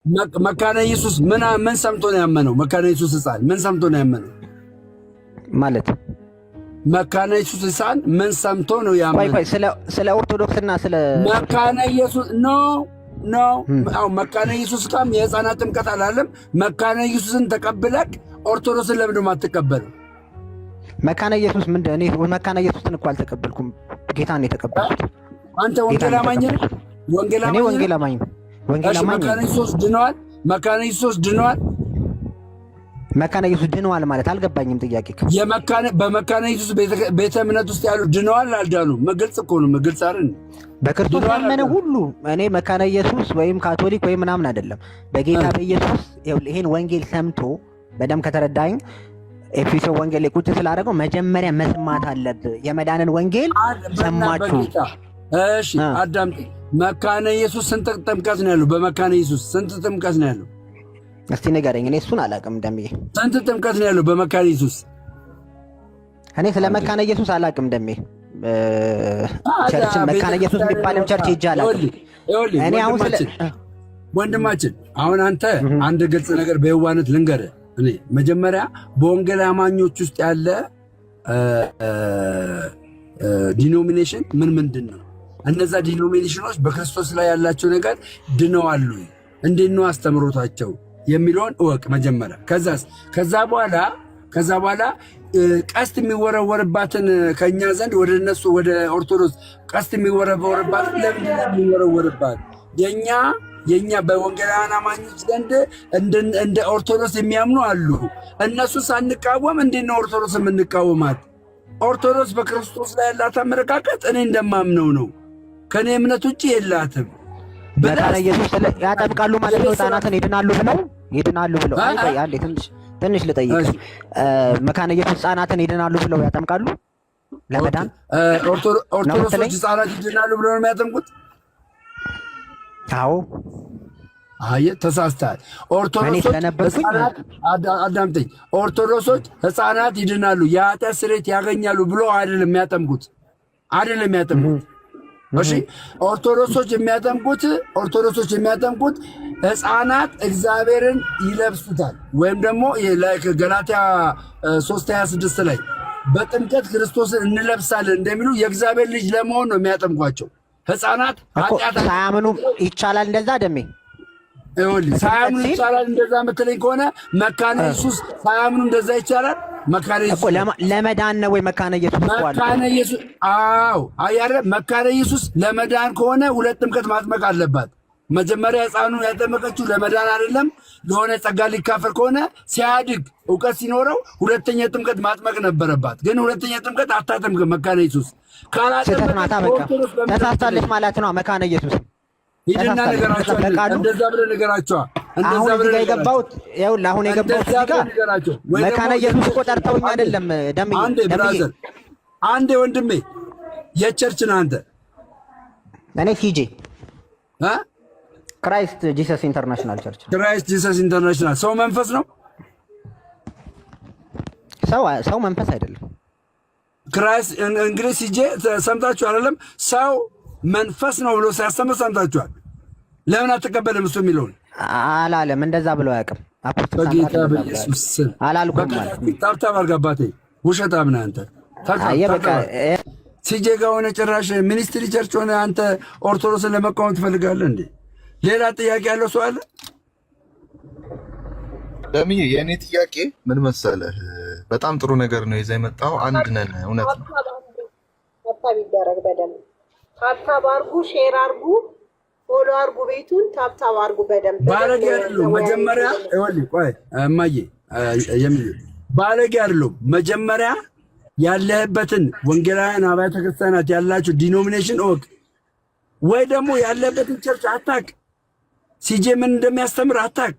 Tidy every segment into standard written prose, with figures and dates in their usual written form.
መካነ ኢየሱስ ምን ሰምቶ ነው ያመነው? መካነ ኢየሱስ ሕፃን ምን ሰምቶ ነው ያመነው? ማለት መካነ ኢየሱስ ሕፃን ምን ሰምቶ ነው ያመነው? ቆይ ስለ ኦርቶዶክስና ስለ መካነ ኢየሱስ መካነ ኢየሱስ ጋም የሕፃናት ጥምቀት አላለም። መካነ ኢየሱስን ተቀብለክ ኦርቶዶክስን ለምንድን ነው የማትቀበለው? መካነ ኢየሱስ ምንድን እኔ መካነ ኢየሱስን እኮ አልተቀበልኩም፣ ጌታን የተቀበልኩት። አንተ ወንጌል አማኝ ነህ? እኔ ወንጌል አማኝ ነኝ። መካነ ኢየሱስ ድነዋል? መካነ ኢየሱስ ድነዋል? መካነ ኢየሱስ ድነዋል ማለት አልገባኝም ጥያቄ። በመካነ ኢየሱስ ቤተ እምነት ውስጥ ያሉ ድነዋል አልዳኑ? ግልጽ እኮ ነው፣ ግልጽ አይደል? በክርስቶስ ያመነ ሁሉ እኔ መካነ ኢየሱስ ወይም ካቶሊክ ወይም ምናምን አይደለም። በጌታ በኢየሱስ ይሄን ወንጌል ሰምቶ በደም ከተረዳኝ ኤፌሶን ወንጌል ላይ ቁጭ ስላደረገው መጀመሪያ መስማት አለብህ። የመዳንን ወንጌል ሰማችሁ። እሺ አዳምጥ። መካነ ኢየሱስ ስንት ጥምቀት ነው ያለው? በመካነ ኢየሱስ ስንት ጥምቀት ነው ያለው? እስቲ ንገረኝ። እኔ እሱን አላውቅም። ደምዬ ስንት ጥምቀት ነው ያለው በመካነ ኢየሱስ? እኔ ስለ መካነ ኢየሱስ አላውቅም። ደሜ ቸርች መካነ ኢየሱስ የሚባልም ቸርች ሄጄ አላውቅም። እኔ አሁን ስለ ወንድማችን አሁን አንተ አንድ ግልጽ ነገር በየዋነት ልንገርህ። እኔ መጀመሪያ በወንጌል አማኞች ውስጥ ያለ ዲኖሚኔሽን ምንድን ነው? እነዛ ዲኖሚኔሽኖች በክርስቶስ ላይ ያላቸው ነገር ድነዋል ወይ? እንዴት ነው አስተምሮታቸው የሚለውን እወቅ መጀመሪያ። ከዛ በኋላ ቀስት የሚወረወርባትን ከኛ ዘንድ ወደ እነሱ ወደ ኦርቶዶክስ ቀስት የሚወረወርባትን ለምንድን ነው የሚወረወርባት? የኛ በወንጌላውያን አማኞች ዘንድ እንደ ኦርቶዶክስ የሚያምኑ አሉ። እነሱ ሳንቃወም እንዴት ነው ኦርቶዶክስ የምንቃወማት? ኦርቶዶክስ በክርስቶስ ላይ ያላት አመለካከት እኔ እንደማምነው ነው። ከኔ እምነት ውጭ የላትም። መካነ ኢየሱስ ያጠምቃሉ ማለት ነው። ሕፃናትን ይድናሉ ብለው አንዴ ትንሽ ልጠይቅ። መካነ ኢየሱስ ሕፃናትን ይድናሉ ብለው ያጠምቃሉ ለመዳን? ኦርቶዶክሶች ሕፃናት ይድናሉ ብለው ነው የሚያጠምቁት? አዎ። አየህ፣ ተሳስተሃል። አዳምጠኝ። ኦርቶዶክሶች ሕፃናት ይድናሉ የኃጢአት ስርየት ያገኛሉ ብሎ አይደለም የሚያጠምቁት። እሺ፣ ኦርቶዶክሶች የሚያጠምቁት ሕፃናት እግዚአብሔርን ይለብሱታል። ወይም ደግሞ ገላትያ 3:26 ላይ በጥምቀት ክርስቶስን እንለብሳለን እንደሚሉ የእግዚአብሔር ልጅ ለመሆን ነው የሚያጠምቋቸው። ሕፃናት ሳያምኑ ይቻላል እንደዛ? ደሜ ሳያምኑ ይቻላል እንደዛ የምትለኝ ከሆነ መካነ ኢየሱስ ሳያምኑ እንደዛ ይቻላል? መካነ ኢየሱስ ለመዳን ነው ወይ? መካነ ኢየሱስ መካነ ኢየሱስ ለመዳን ከሆነ ሁለት ጥምቀት ማጥመቅ አለባት። መጀመሪያ ሕፃኑ ያጠመቀችው ለመዳን አይደለም፣ ለሆነ ጸጋ ሊካፈል ከሆነ ሲያድግ እውቀት ሲኖረው ሁለተኛ ጥምቀት ማጥመቅ ነበረባት። ግን ሁለተኛ ጥምቀት አታጠምቅም መካነ ኢየሱስ። ተሳስታለች ማለት ነው መካነ ኢየሱስ። ሂድና ነገራቸው፣ እንደዛ ብለህ ነገራቸዋ። አሁን የገባሁት መካነ ኢየሱስ እኮ ጠርተውኝ አይደለም። አንዴ ወንድሜ የቸርች ነህ አንተ? እኔ ሲጄ ክራይስት ጂሰስ ኢንተርናሽናል ቸርች። ክራይስት ጂሰስ ኢንተርናሽናል ሰው መንፈስ ነው? ሰው መንፈስ አይደለም። ክራይስት እንግዲህ ሲጄ ሰምታችሁ አይደለም? ሰው መንፈስ ነው ብሎ ሲያስተምር ሰምታችኋል። ለምን አትቀበልም? እሱ የሚለውን አላለም። እንደዛ ብለው አያውቅም። በጌታ በኢየሱስ አላልኩም። ታብታብ አድርግ አባቴ። ውሸታም ነህ አንተ። ሲጄ ጋር ሆነ ጭራሽ ሚኒስትሪ ቸርች ሆነ አንተ ኦርቶዶክስን ለመቃወም ትፈልጋለህ እንዴ? ሌላ ጥያቄ ያለው ሰው አለ? ለምዬ የእኔ ጥያቄ ምን መሰለህ፣ በጣም ጥሩ ነገር ነው ይዘህ የመጣው። አንድ ነን፣ እውነት ነው። ታብታብ ይደረግ በደንብ ታብታብ አድርጉ፣ ሼር አድርጉ፣ ፎሎ አድርጉ፣ ቤቱን ታብታብ አድርጉ በደንብ። ባለጌ አይደለም መጀመሪያ። ይኸውልህ ቆይ እማዬ ባለጌ አይደለም መጀመሪያ ያለህበትን ወንጌላውያን አብያተ ክርስቲያናት ያላችሁ ዲኖሚኔሽን እወቅ፣ ወይ ደግሞ ያለህበትን ቸርች አታውቅ። ሲጄ ምን እንደሚያስተምር አታውቅ።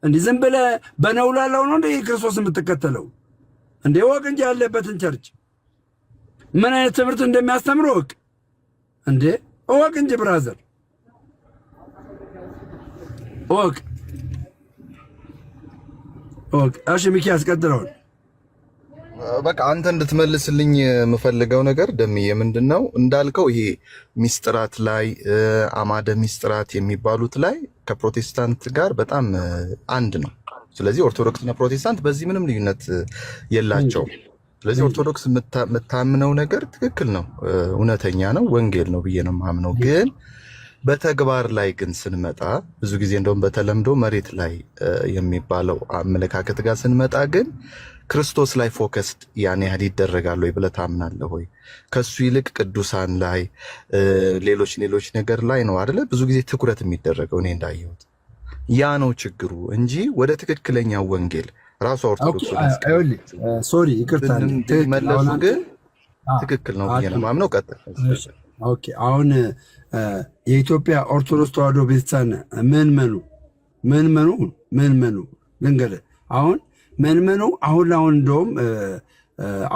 እንዲህ ዝም ብለህ በነውላላው ነው እንደ ክርስቶስ የምትከተለው እንዴ? እወቅ እንጂ ያለህበትን ቸርች ምን አይነት ትምህርት እንደሚያስተምር እወቅ እንዴ! እወቅ እንጂ ብራዘር እወቅ። እሺ ሚኪ ያስቀጥለውን። በቃ አንተ እንድትመልስልኝ የምፈልገው ነገር ደምዬ ምንድነው እንዳልከው ይሄ ሚስጥራት ላይ አማደ ሚስጥራት የሚባሉት ላይ ከፕሮቴስታንት ጋር በጣም አንድ ነው። ስለዚህ ኦርቶዶክስና ፕሮቴስታንት በዚህ ምንም ልዩነት የላቸውም። ስለዚህ ኦርቶዶክስ የምታምነው ነገር ትክክል ነው፣ እውነተኛ ነው፣ ወንጌል ነው ብዬ ነው የማምነው። ግን በተግባር ላይ ግን ስንመጣ ብዙ ጊዜ እንደውም በተለምዶ መሬት ላይ የሚባለው አመለካከት ጋር ስንመጣ ግን ክርስቶስ ላይ ፎከስድ ያን ያህል ይደረጋል ወይ ብለህ ታምናለህ ወይ? ከሱ ይልቅ ቅዱሳን ላይ ሌሎች ነገር ላይ ነው አይደለ ብዙ ጊዜ ትኩረት የሚደረገው። እኔ እንዳየሁት ያ ነው ችግሩ እንጂ ወደ ትክክለኛው ወንጌል ራሱ ኦርቶዶክስ ሶሪ ይቅርታ መለሱ ግን ትክክል ነው ብዬ ነው የማምነው። ቀጥል። ኦኬ አሁን የኢትዮጵያ ኦርቶዶክስ ተዋሕዶ ቤተክርስቲያን ምንመኑ ልንገርህ አሁን ምንመኑ አሁን እንደውም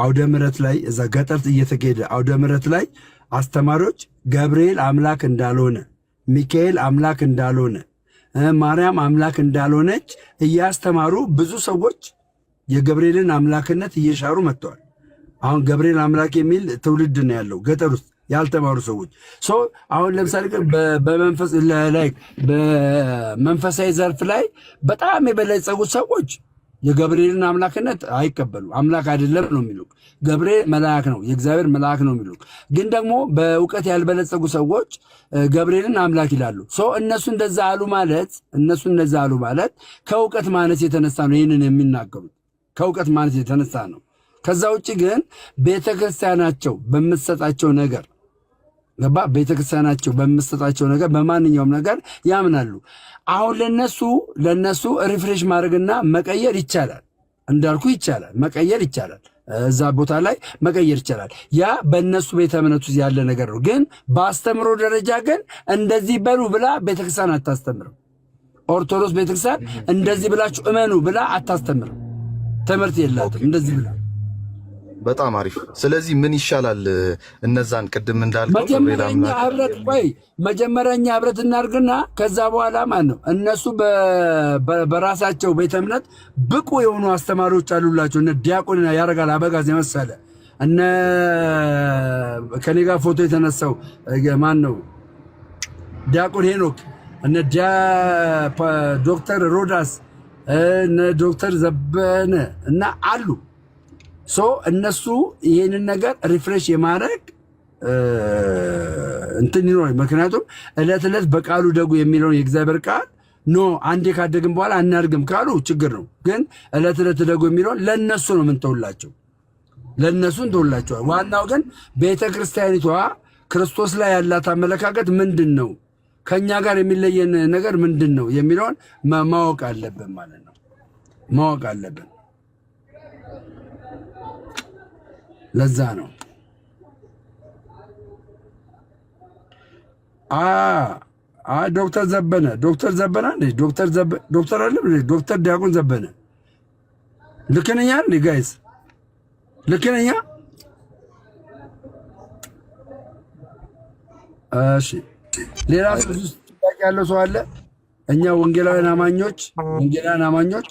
አውደ ምሕረት ላይ እዛ ገጠር እየተካሄደ አውደ ምሕረት ላይ አስተማሪዎች ገብርኤል አምላክ እንዳልሆነ፣ ሚካኤል አምላክ እንዳልሆነ፣ ማርያም አምላክ እንዳልሆነች እያስተማሩ ብዙ ሰዎች የገብርኤልን አምላክነት እየሻሩ መጥተዋል። አሁን ገብርኤል አምላክ የሚል ትውልድ ነው ያለው ገጠር ውስጥ ያልተማሩ ሰዎች። አሁን ለምሳሌ በመንፈሳዊ ዘርፍ ላይ በጣም የበለጸጉ ሰዎች የገብርኤልን አምላክነት አይቀበሉ። አምላክ አይደለም ነው የሚሉ። ገብርኤል መልአክ ነው፣ የእግዚአብሔር መልአክ ነው የሚሉ። ግን ደግሞ በእውቀት ያልበለጸጉ ሰዎች ገብርኤልን አምላክ ይላሉ። እነሱ እንደዛ አሉ ማለት ከእውቀት ማነስ የተነሳ ነው ይህንን የሚናገሩት፣ ከእውቀት ማነስ የተነሳ ነው። ከዛ ውጭ ግን ቤተክርስቲያናቸው በምትሰጣቸው ነገር ቤተክርስቲያናቸው በምትሰጣቸው ነገር በማንኛውም ነገር ያምናሉ። አሁን ለነሱ ሪፍሬሽ ማድረግና መቀየር ይቻላል፣ እንዳልኩ ይቻላል፣ መቀየር ይቻላል፣ እዛ ቦታ ላይ መቀየር ይቻላል። ያ በእነሱ ቤተ እምነት ውስጥ ያለ ነገር ነው። ግን በአስተምሮ ደረጃ ግን እንደዚህ በሉ ብላ ቤተክርስቲያን አታስተምርም። ኦርቶዶክስ ቤተክርስቲያን እንደዚህ ብላችሁ እመኑ ብላ አታስተምርም። ትምህርት የላትም እንደዚህ ብላ። በጣም አሪፍ። ስለዚህ ምን ይሻላል? እነዛን ቅድም እንዳልከው መጀመሪያኛ ህብረት እናድርግና ከዛ በኋላ ማለት ነው እነሱ በራሳቸው ቤተ እምነት ብቁ የሆኑ አስተማሪዎች አሉላቸው። እነ ዲያቆን ያረጋል አበጋዝ የመሰለ እነ ከኔ ጋር ፎቶ የተነሳው ማን ነው ዲያቆን ሄኖክ፣ እነ ዶክተር ሮዳስ፣ እነ ዶክተር ዘበነ እና አሉ። እነሱ ይህንን ነገር ሪፍሬሽ የማድረግ እንትን ይኖር። ምክንያቱም ዕለት በቃሉ ደጉ የሚለውን የእግዚአብሔር ቃል አንዴ ካደግን በኋላ አናድግም ካሉ ችግር ነው። ግን ዕለት ደጉ የሚለውን ለእነሱ ነው ምንተውላቸው፣ ለእነሱ እንተውላቸዋል። ዋናው ግን ቤተ ክርስቲያኒቷ ክርስቶስ ላይ ያላት አመለካከት ምንድን ነው፣ ከእኛ ጋር የሚለየን ነገር ምንድን ነው የሚለውን ማወቅ አለብን ማለት ነው። ማወቅ አለብን። ለዛ ነው ዶክተር ዘበነ ዶክተር አለ ዶክተር ዲያቆን ዘበነ ልክ ነኝ አይደል ጋይስ? ልክ ነኝ? እሺ ሌላ ጥያቄ ያለው ሰው አለ? እኛ ወንጌላውያን አማኞች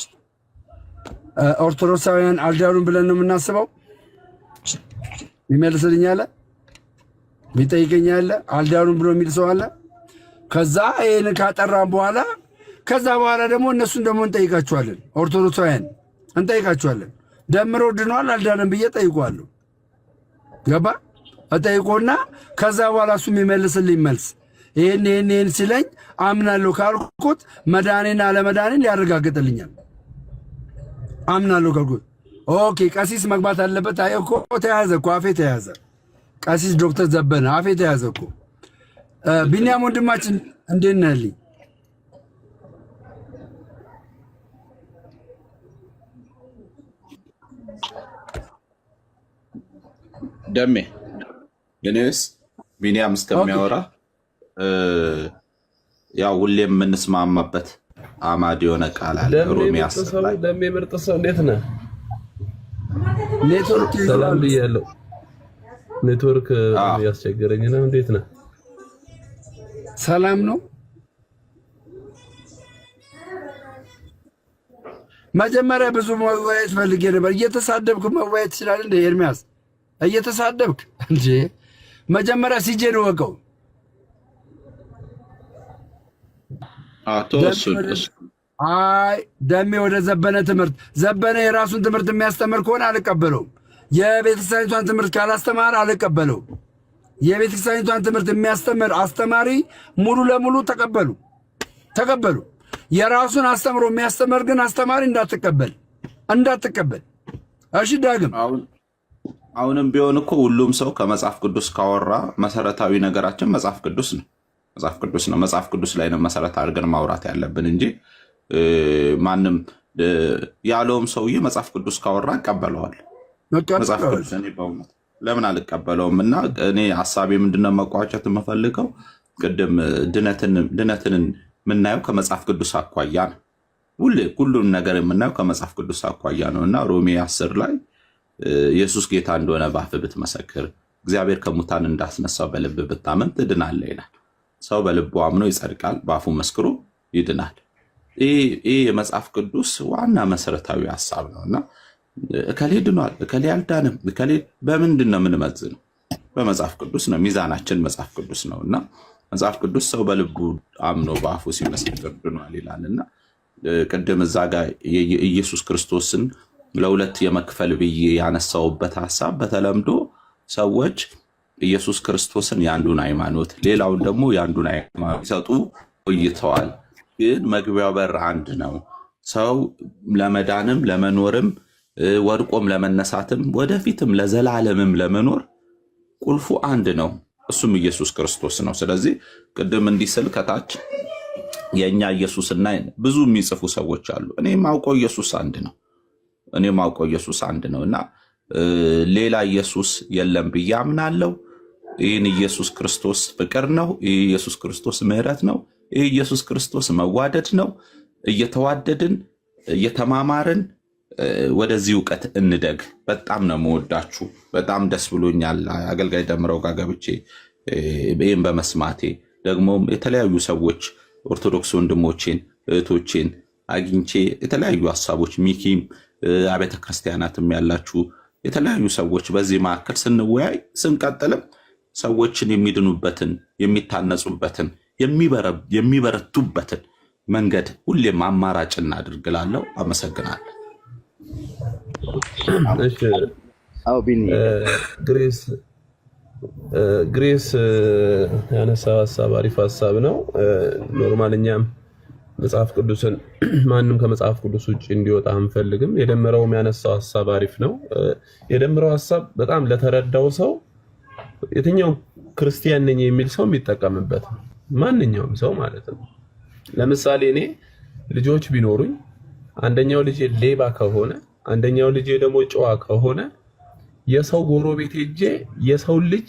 ኦርቶዶክሳውያን አልዳኑም ብለን ነው የምናስበው። ይመልስልኝ አለ፣ ቢጠይቀኝ አለ፣ አልዳኑም ብሎ የሚል ሰው አለ። ከዛ ይሄን ካጠራን በኋላ ደግሞ እነሱን ደግሞ እንጠይቃቸዋለን። ኦርቶዶክሳውያን እንጠይቃቸዋለን። ደምሮ ድኗል አልዳንም ብዬ ጠይቋለሁ። ገባ እጠይቆና ከዛ በኋላ እሱ የሚመልስልኝ መልስ ይሄን ሲለኝ አምናለሁ ካልኩት መዳኔና አለመዳኔን ያረጋግጥልኛል። አምናለሁ ካልኩት ኦኬ ቀሲስ መግባት አለበት። አይ እኮ ተያዘ እኮ አፌ ተያዘ። ቀሲስ ዶክተር ዘበነ አፌ ተያዘ እኮ። ቢኒያም ወንድማችን እንዴት ነህ? ደሜ የኔስ ቢኒያም እስከሚያወራ ያው ሁሌ የምንስማማበት አማድ የሆነ ቃል አለ። ሮሚ ያሰባል። ደሜ ምርጥ ሰው እንዴት ነህ? ኔትወርክ ሰላም ብያለሁ። ኔትወርክ ያስቸገረኝ ነው። እንዴት ነህ? ሰላም ነው። መጀመሪያ ብዙ መወያየት ፈልጌ ነበር። እየተሳደብክ መወያየት ትችላለህ እንደ ኤርሚያስ እየተሳደብክ እንጂ መጀመሪያ ሲጄን ወቀው። አይ ደሜ ወደ ዘበነ ትምህርት ዘበነ የራሱን ትምህርት የሚያስተምር ከሆነ አልቀበለውም። የቤተክርስቲያኒቷን ትምህርት ካላስተማር አልቀበለውም። የቤተክርስቲያኒቷን ትምህርት የሚያስተምር አስተማሪ ሙሉ ለሙሉ ተቀበሉ። የራሱን አስተምሮ የሚያስተምር ግን አስተማሪ እንዳትቀበል። እሺ ዳግም አሁንም ቢሆን እኮ ሁሉም ሰው ከመጽሐፍ ቅዱስ ካወራ መሰረታዊ ነገራችን መጽሐፍ ቅዱስ ነው። መጽሐፍ ቅዱስ ላይ ነው መሰረት አድርገን ማውራት ያለብን እንጂ ማንም ያለውም ሰውዬ መጽሐፍ ቅዱስ ካወራ እቀበለዋል። መጽሐፍ ቅዱስ እኔ በእውነት ለምን አልቀበለውም? እና እኔ ሀሳቤ ምንድነው መቋጨት የምፈልገው ቅድም ድነትን የምናየው ከመጽሐፍ ቅዱስ አኳያ ነው። ሁሉም ነገር የምናየው ከመጽሐፍ ቅዱስ አኳያ ነው እና ሮሜ 10 ላይ ኢየሱስ ጌታ እንደሆነ በአፍ ብትመሰክር እግዚአብሔር ከሙታን እንዳስነሳው በልብ ብታመን ትድናለህ ይላል። ሰው በልቡ አምኖ ይጸድቃል፣ በአፉ መስክሮ ይድናል። ይህ የመጽሐፍ ቅዱስ ዋና መሰረታዊ ሀሳብ ነው እና እከሌ ድኗል፣ እከሌ አልዳንም፣ እከሌ በምንድን ነው የምንመዝነው? በመጽሐፍ ቅዱስ ነው። ሚዛናችን መጽሐፍ ቅዱስ ነው እና መጽሐፍ ቅዱስ ሰው በልቡ አምኖ በአፉ ሲመሰክር ድኗል ይላል እና ቅድም እዛ ጋር ኢየሱስ ክርስቶስን ለሁለት የመክፈል ብዬ ያነሳውበት ሀሳብ በተለምዶ ሰዎች ኢየሱስ ክርስቶስን የአንዱን ሃይማኖት ሌላውን ደግሞ የአንዱን ሃይማኖት ይሰጡ ቆይተዋል። ግን መግቢያው በር አንድ ነው። ሰው ለመዳንም ለመኖርም ወድቆም ለመነሳትም ወደፊትም ለዘላለምም ለመኖር ቁልፉ አንድ ነው፣ እሱም ኢየሱስ ክርስቶስ ነው። ስለዚህ ቅድም እንዲስል ከታች የእኛ ኢየሱስና ብዙ የሚጽፉ ሰዎች አሉ። እኔ ማውቀው ኢየሱስ አንድ ነው እና ሌላ ኢየሱስ የለም ብዬ አምናለሁ። ይህን ኢየሱስ ክርስቶስ ፍቅር ነው። ይህ ኢየሱስ ክርስቶስ ምሕረት ነው። ይህ ኢየሱስ ክርስቶስ መዋደድ ነው። እየተዋደድን እየተማማርን ወደዚህ እውቀት እንደግ። በጣም ነው የምወዳችሁ። በጣም ደስ ብሎኛል አገልጋይ ደምረው ጋር ገብቼ ይህን በመስማቴ ደግሞ የተለያዩ ሰዎች ኦርቶዶክስ ወንድሞቼን እህቶቼን አግኝቼ የተለያዩ ሀሳቦች ሚኪም አብያተ ክርስቲያናትም ያላችሁ የተለያዩ ሰዎች በዚህ መካከል ስንወያይ ስንቀጥልም ሰዎችን የሚድኑበትን የሚታነጹበትን የሚበረቱበትን መንገድ ሁሌም አማራጭ እናድርግላለሁ። አመሰግናለሁ። ግሬስ ያነሳው ሀሳብ አሪፍ ሀሳብ ነው። ኖርማል እኛም መጽሐፍ ቅዱስን ማንም ከመጽሐፍ ቅዱስ ውጭ እንዲወጣ አንፈልግም። የደመረውም ያነሳው ሀሳብ አሪፍ ነው። የደመረው ሀሳብ በጣም ለተረዳው ሰው የትኛውም ክርስቲያን ነኝ የሚል ሰው የሚጠቀምበት ማንኛውም ሰው ማለት ነው። ለምሳሌ እኔ ልጆች ቢኖሩኝ አንደኛው ልጅ ሌባ ከሆነ አንደኛው ልጅ ደግሞ ጨዋ ከሆነ የሰው ጎረቤት ሄጄ የሰው ልጅ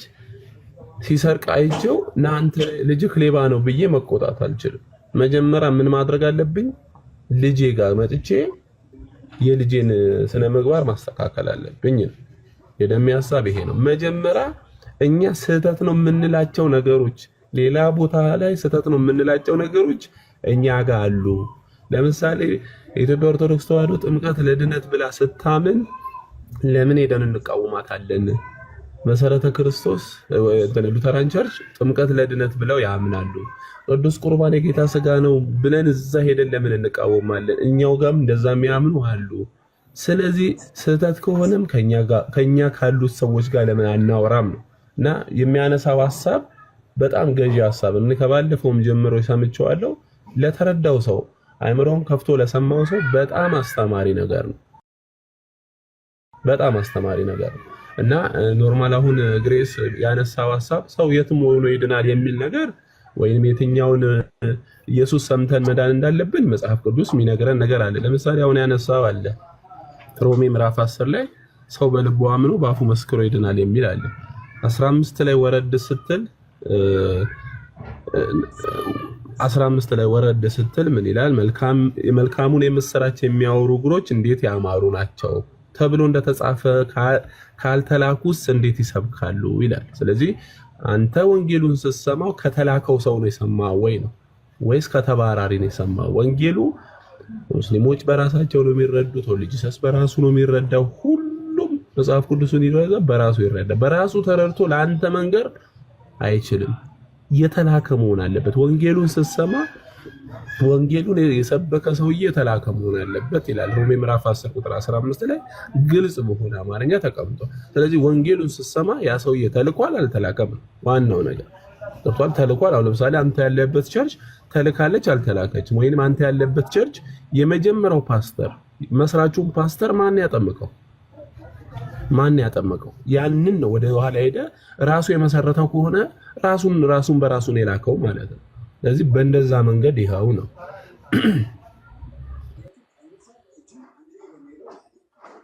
ሲሰርቅ አይቼው እናንተ ልጅህ ሌባ ነው ብዬ መቆጣት አልችልም። መጀመሪያ ምን ማድረግ አለብኝ? ልጄ ጋር መጥቼ የልጄን ስነ ምግባር ማስተካከል አለብኝ። የደም ሐሳብ ይሄ ነው። መጀመሪያ እኛ ስህተት ነው የምንላቸው ነገሮች ሌላ ቦታ ላይ ስህተት ነው የምንላቸው ነገሮች እኛ ጋር አሉ። ለምሳሌ የኢትዮጵያ ኦርቶዶክስ ተዋሕዶ ጥምቀት ለድነት ብላ ስታምን ለምን ሄደን እንቃወማታለን? መሰረተ ክርስቶስ ሉተራን ቸርች ጥምቀት ለድነት ብለው ያምናሉ። ቅዱስ ቁርባን የጌታ ስጋ ነው ብለን እዛ ሄደን ለምን እንቃወማለን? እኛው ጋርም እንደዛ የሚያምኑ አሉ። ስለዚህ ስህተት ከሆነም ከኛ ካሉት ሰዎች ጋር ለምን አናወራም ነው እና የሚያነሳው ሐሳብ በጣም ገዢ ሐሳብ ነው። ከባለፈውም ጀምሮ ሰምቼዋለሁ። ለተረዳው ሰው አይምሮውን ከፍቶ ለሰማው ሰው በጣም አስተማሪ ነገር ነው። በጣም አስተማሪ ነገር ነው እና ኖርማል አሁን ግሬስ ያነሳው ሐሳብ ሰው የትም ሆኖ ይድናል የሚል ነገር ወይንም የትኛውን ኢየሱስ ሰምተን መዳን እንዳለብን መጽሐፍ ቅዱስ የሚነግረን ነገር አለ። ለምሳሌ አሁን ያነሳው አለ ሮሜ ምዕራፍ 10 ላይ ሰው በልቡ አምኖ በአፉ መስክሮ ይድናል የሚል አለ። 15 ላይ ወረድ ስትል 15 ላይ ወረድ ስትል ምን ይላል? መልካሙን የምስራች የሚያወሩ እግሮች እንዴት ያማሩ ናቸው ተብሎ እንደተጻፈ ካልተላኩስ እንዴት ይሰብካሉ ይላል። ስለዚህ አንተ ወንጌሉን ስትሰማው ከተላከው ሰው ነው የሰማው ወይ ነው ወይስ ከተባራሪ ነው የሰማው? ወንጌሉ ሙስሊሞች በራሳቸው ነው የሚረዱት፣ ጂሰስ በራሱ ነው የሚረዳው። ሁሉም መጽሐፍ ቅዱስን ይረዳ በራሱ ይረዳ። በራሱ ተረድቶ ለአንተ መንገር አይችልም። የተላከ መሆን አለበት። ወንጌሉን ስትሰማ ወንጌሉን የሰበከ ሰውዬ የተላከ መሆን አለበት ይላል ሮሜ ምዕራፍ 10 ቁጥር 15 ላይ ግልጽ በሆነ አማርኛ ተቀምጧል። ስለዚህ ወንጌሉን ስትሰማ ያ ሰውዬ ተልኳል አልተላከም ዋናው ነገር ገብቷል። ተልኳል። አሁን ለምሳሌ አንተ ያለበት ቸርች ተልካለች አልተላከችም፣ ወይንም አንተ ያለበት ቸርች የመጀመሪያው ፓስተር መስራቹን ፓስተር ማን ያጠመቀው ያንን ነው ወደ ኋላ ሄደ ራሱ የመሰረተው ከሆነ ራሱን በራሱ ነው የላከው ማለት ነው። ስለዚህ በእንደዛ መንገድ ይኸው ነው።